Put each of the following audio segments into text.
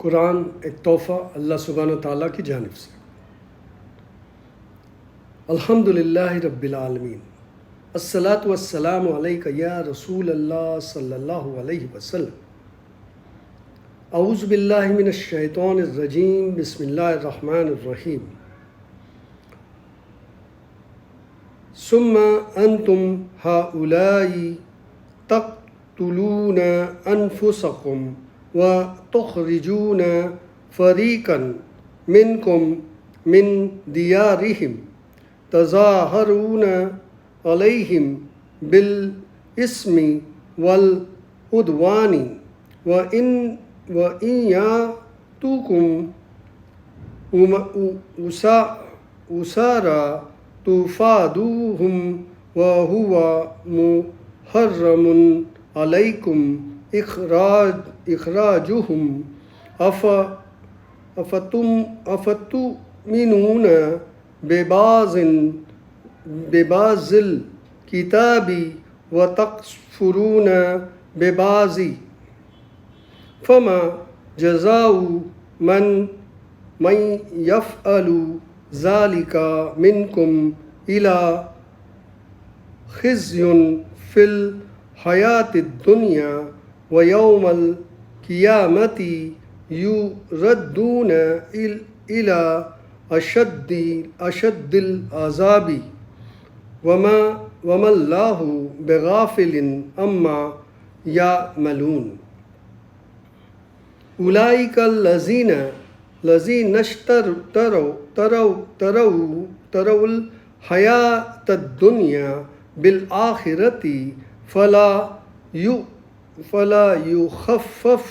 قرآن ایک تحفہ اللہ سبحانہ و تعالیٰ کی جانب سے۔ الحمدللہ رب العالمین، الصلاۃ والسلام علیک یا رسول اللہ صلی اللہ علیہ وسلم۔ اعوذ باللہ من الشیطان الرجیم، بسم اللہ الرحمن الرحیم۔ ثم انتم ہؤلاء تقتلون انفسکم وتخرجون فریقا منکم من دیارہم تظاہرون علیہم بالاسم والعدوان وإن یأتوکم أسارى تفادوہم وہو محرم علیکم اخراجہم افتؤمنون ببعض الکتاب وتکفرون ببعض فما جزاء من یفعل ذلك منکم الا خزی فی الحیاۃ الدنیا ویوم القیامۃ یردون الی اشد العذاب وما اللہ بغافل عما یعملون۔ اولئک الذین تروا الحیاۃ الدنیا بالآخرۃ فلا یخفف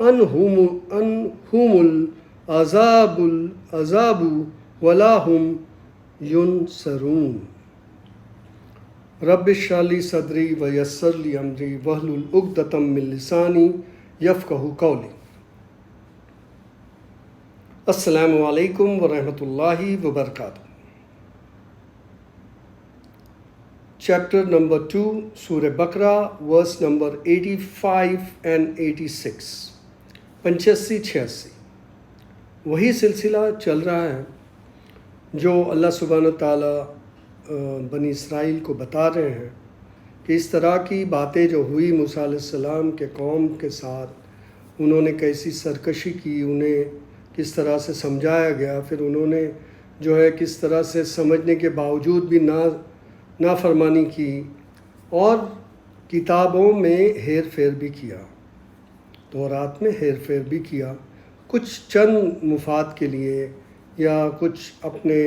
عنہم العذاب ولا هم ینصرون۔ رب اشرح لی صدری ویسر لی امری واحلل عقدۃ من لسانی یفقہوا قولی۔ السلام علیکم ورحمۃ اللہ وبرکاتہ۔ چیپٹر نمبر 2 سورہ بقرہ، ورس نمبر 85 and 86، 85-86۔ وہی سلسلہ چل رہا ہے جو اللہ سبحانہ تعالیٰ بنی اسرائیل کو بتا رہے ہیں کہ اس طرح کی باتیں جو ہوئی موسیٰ علیہ السلام کے قوم کے ساتھ، انہوں نے کیسی سرکشی کی، انہیں کس طرح سے سمجھایا گیا، پھر انہوں نے جو ہے کس طرح سے سمجھنے کے باوجود بھی نافرمانی کی اور کتابوں میں ہیر پھیر بھی کیا، تورات میں ہیر پھیر بھی کیا، کچھ چند مفاد کے لیے یا کچھ اپنے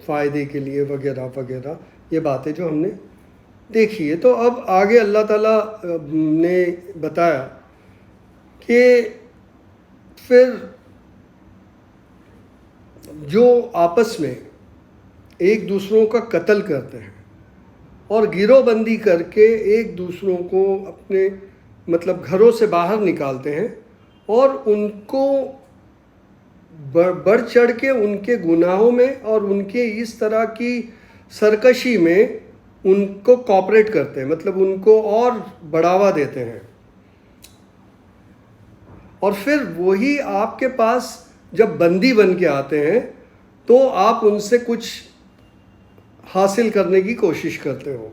فائدے کے لیے وغیرہ وغیرہ، یہ باتیں جو ہم نے دیکھی ہے۔ تو اب آگے اللہ تعالیٰ نے بتایا کہ پھر جو آپس میں ایک دوسروں کا قتل کرتے ہیں اور گروہ بندی کر کے ایک دوسروں کو اپنے گھروں سے باہر نکالتے ہیں اور ان کو بڑھ چڑھ کے ان کے گناہوں میں اور ان کے اس طرح کی سرکشی میں ان کو کوآپریٹ کرتے ہیں، ان کو اور بڑھاوا دیتے ہیں، اور پھر وہی آپ کے پاس جب بندی بن کے آتے ہیں تو آپ ان سے کچھ حاصل کرنے کی کوشش کرتے ہو،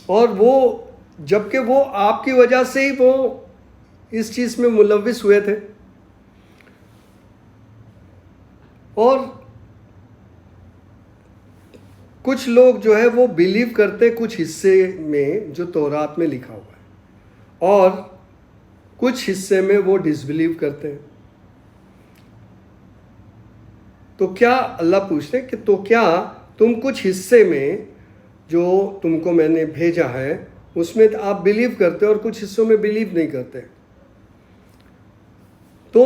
اور وہ جبکہ وہ آپ کی وجہ سے ہی وہ اس چیز میں ملوث ہوئے تھے، اور کچھ لوگ جو ہے وہ بیلیو کرتے کچھ حصے میں جو تورات میں لکھا ہوا ہے، اور کچھ حصے میں وہ ڈس بلیو کرتے ہیں۔ تو کیا اللہ پوچھتے ہیں کہ تو کیا تم کچھ حصے میں جو تم کو میں نے بھیجا ہے اس میں آپ بلیو کرتے اور کچھ حصوں میں بلیو نہیں کرتے؟ تو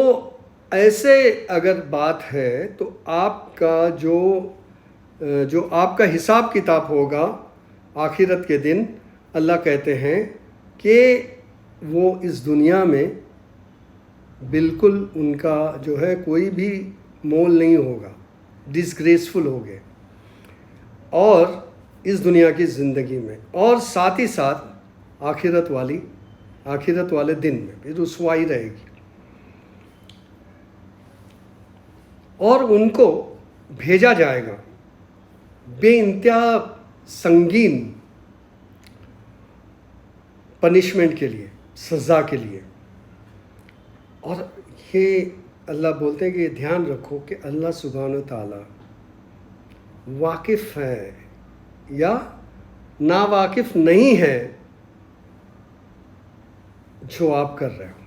ایسے اگر بات ہے تو آپ کا جو آپ کا حساب کتاب ہوگا آخرت کے دن، اللہ کہتے ہیں کہ وہ اس دنیا میں بالکل ان کا جو ہے کوئی بھی مول نہیں ہوگا، ڈسگریسفل ہو گئے اور اس دنیا کی زندگی میں، اور ساتھ ہی ساتھ آخرت والے دن میں بھی رسوائی رہے گی۔ اور ان کو بھیجا جائے گا بے انتہا سنگین پنشمنٹ کے لیے، سزا کے لیے۔ اور یہ اللہ بولتے ہیں کہ یہ دھیان رکھو کہ اللہ سبحانہ تعالیٰ واقف ہے یا ناواقف نہیں ہے جو آپ کر رہے ہو۔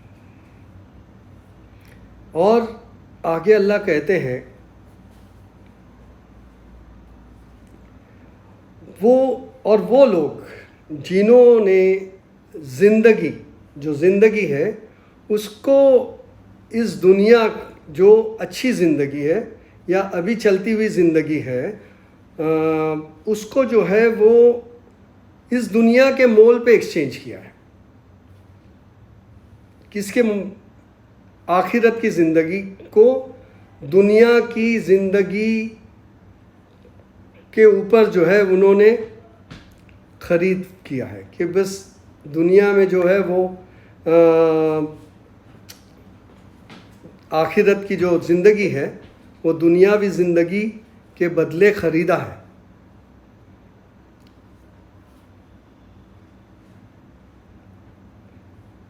اور آگے اللہ کہتے ہیں وہ لوگ جنہوں نے جو زندگی ہے اس کو، اس دنیا جو اچھی زندگی ہے یا ابھی چلتی ہوئی زندگی ہے، اس کو جو ہے وہ اس دنیا کے مول پہ ایکسچینج کیا ہے۔ کس کے؟ آخرت کی زندگی کو دنیا کی زندگی کے اوپر جو ہے انہوں نے خرید کیا ہے کہ بس دنیا میں جو ہے وہ آخرت کی جو زندگی ہے وہ دنیاوی زندگی کے بدلے خریدا ہے۔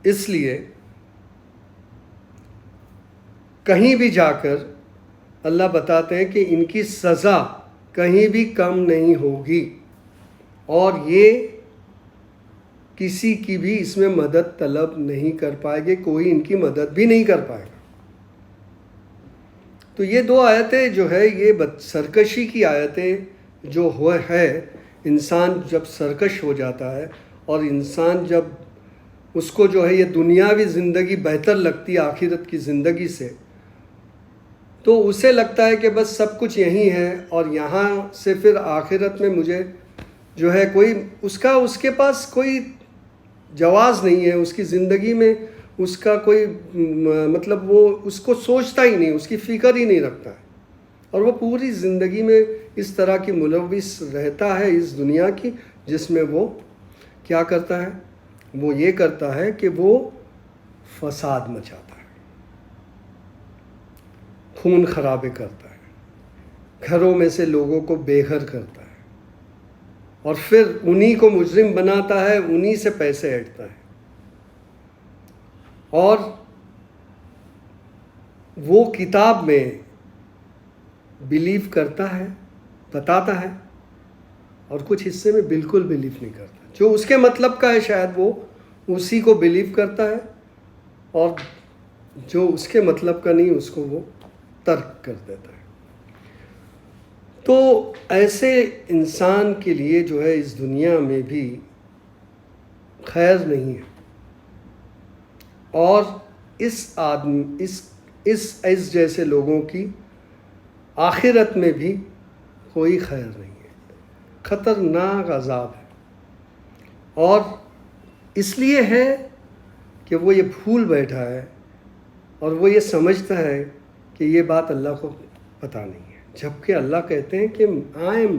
اس لیے کہیں بھی جا کر اللہ بتاتے ہیں کہ ان کی سزا کہیں بھی کم نہیں ہوگی، اور یہ کسی کی بھی اس میں مدد طلب نہیں کر پائے گے، کوئی ان کی مدد بھی نہیں کر پائے گا۔ تو یہ دو آیتیں جو ہے یہ سرکشی کی آیتیں جو ہے، انسان جب سرکش ہو جاتا ہے اور انسان جب اس کو جو ہے یہ دنیاوی زندگی بہتر لگتی ہے آخرت کی زندگی سے، تو اسے لگتا ہے کہ بس سب کچھ یہیں ہے اور یہاں سے پھر آخرت میں مجھے جو ہے کوئی اس کے پاس کوئی جواز نہیں ہے، اس کی زندگی میں اس کا کوئی مطلب وہ اس کو سوچتا ہی نہیں، اس کی فکر ہی نہیں رکھتا ہے، اور وہ پوری زندگی میں اس طرح کی ملوث رہتا ہے اس دنیا کی، جس میں وہ کیا کرتا ہے؟ وہ یہ کرتا ہے کہ وہ فساد مچاتا ہے، خون خرابے کرتا ہے، گھروں میں سے لوگوں کو بے گھر کرتا ہے، اور پھر انہی کو مجرم بناتا ہے، انہی سے پیسے ایٹتا ہے، اور وہ کتاب میں بلیو کرتا ہے، بتاتا ہے، اور کچھ حصے میں بالکل بلیو نہیں کرتا۔ جو اس کے مطلب کا ہے شاید وہ اسی کو بلیو کرتا ہے، اور جو اس کے مطلب کا نہیں اس کو وہ ترک کر دیتا ہے۔ تو ایسے انسان کے لیے جو ہے اس دنیا میں بھی خیر نہیں ہے، اور اس جیسے لوگوں کی آخرت میں بھی کوئی خیر نہیں ہے، خطرناک عذاب ہے۔ اور اس لیے ہے کہ وہ یہ بھول بیٹھا ہے اور وہ یہ سمجھتا ہے کہ یہ بات اللہ کو پتہ نہیں ہے، جبکہ اللہ کہتے ہیں کہ I am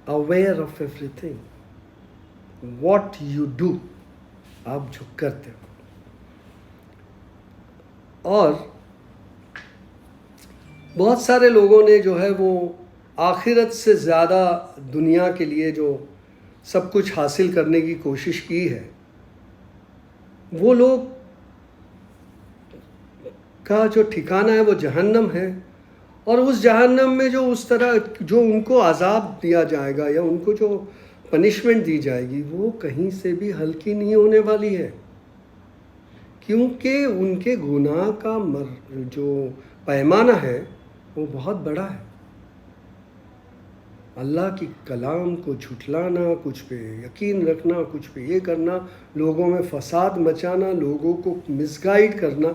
aware of everything what you do، آپ جو کرتے ہو۔ اور بہت سارے لوگوں نے جو ہے وہ آخرت سے زیادہ دنیا کے لیے جو سب کچھ حاصل کرنے کی کوشش کی ہے، وہ لوگ کا جو ٹھکانہ ہے وہ جہنم ہے، اور اس جہنم میں جو اس طرح جو ان کو عذاب دیا جائے گا یا ان کو جو پنشمنٹ دی جائے گی وہ کہیں سے بھی ہلکی نہیں ہونے والی ہے، کیونکہ ان کے گناہ کا جو پیمانہ ہے وہ بہت بڑا ہے۔ اللہ کی کلام کو جھٹلانا، کچھ پہ یقین رکھنا، کچھ پہ یہ کرنا، لوگوں میں فساد مچانا، لوگوں کو مس گائیڈ کرنا۔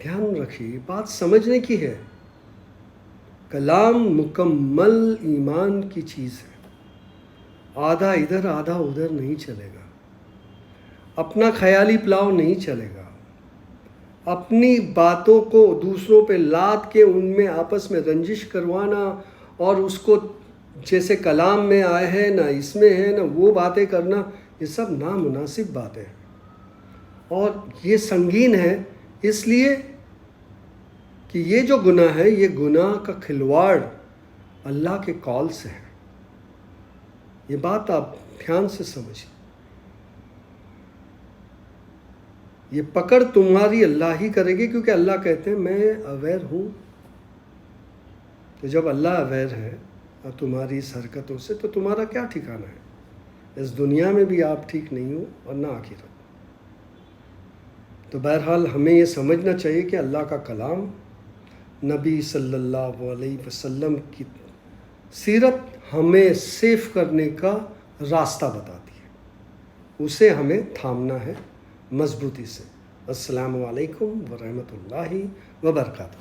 دھیان رکھیے، بات سمجھنے کی ہے۔ کلام مکمل ایمان کی چیز ہے، آدھا ادھر آدھا ادھر نہیں چلے گا، اپنا خیالی پلاؤ نہیں چلے گا، اپنی باتوں کو دوسروں پہ لاد کے ان میں آپس میں رنجش کروانا اور اس کو جیسے کلام میں آئے ہیں نہ اس میں ہے نہ وہ باتیں کرنا، یہ سب نامناسب باتیں ہیں، اور یہ سنگین ہے۔ اس لیے کہ یہ جو گناہ ہے یہ گناہ کا کھلواڑ اللہ کے کال سے ہے. یہ بات آپ دھیان سے سمجھیں. یہ پکڑ تمہاری اللہ ہی کرے گی، کیونکہ اللہ کہتے ہیں میں اویئر ہوں. تو جب اللہ اویئر ہے اور تمہاری اس حرکتوں سے، تو تمہارا کیا ٹھکانہ ہے؟ اس دنیا میں بھی آپ ٹھیک نہیں ہو اور نہ آخرت. تو بہرحال ہمیں یہ سمجھنا چاہیے کہ اللہ کا کلام نبی صلی اللہ علیہ وسلم کی سیرت ہمیں سیف کرنے کا راستہ بتاتی ہے. اسے ہمیں تھامنا ہے مضبوطی سے. السلام علیکم ورحمۃ اللہ وبرکاتہ.